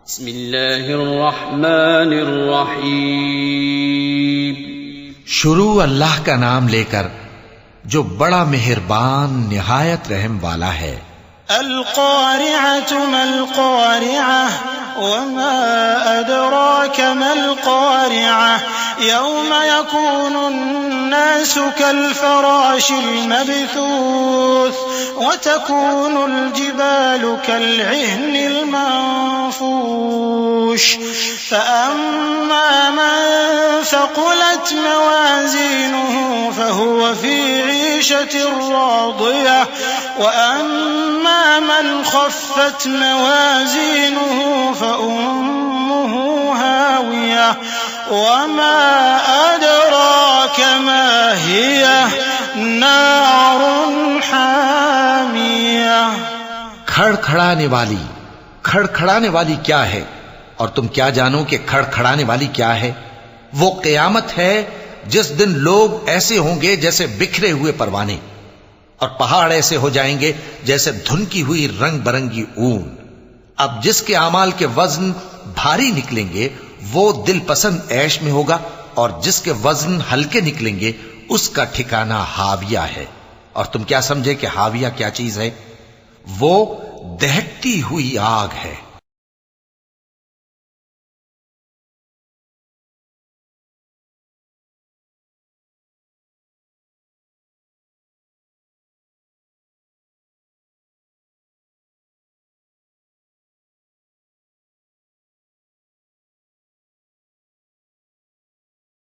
बिस्मिल्लाहिर्रहमानिर्रहीम। शुरू अल्लाह का नाम लेकर जो बड़ा मेहरबान निहायत रहम वाला है। अल-क़ारिअतु मल-क़ारिअह वमा अदराक मल-क़ारिअह यौम यकूनुन-नासु कल-फ़राशिल मबथूस व तकूनुल जिबालु कल-इह्निल मंफूश फ़अम्मा मन ثقلت موازينه فهو في عيشة راضية وأما من خفت موازينه فأمه هاوية وما أدراك ما هي نار حامية। खड़खड़ाने वाली क्या है, और तुम क्या जानो कि खड़खड़ाने वाली क्या है? वो क़यामत है जिस दिन लोग ऐसे होंगे जैसे बिखरे हुए परवाने, और पहाड़ ऐसे हो जाएंगे जैसे धुनकी हुई रंग बरंगी ऊन। अब जिसके आमाल के वजन भारी निकलेंगे वो दिल पसंद ऐश में होगा, और जिसके वजन हल्के निकलेंगे उसका ठिकाना हाविया है। और तुम क्या समझे कि हाविया क्या चीज है? वो दहकती हुई आग है।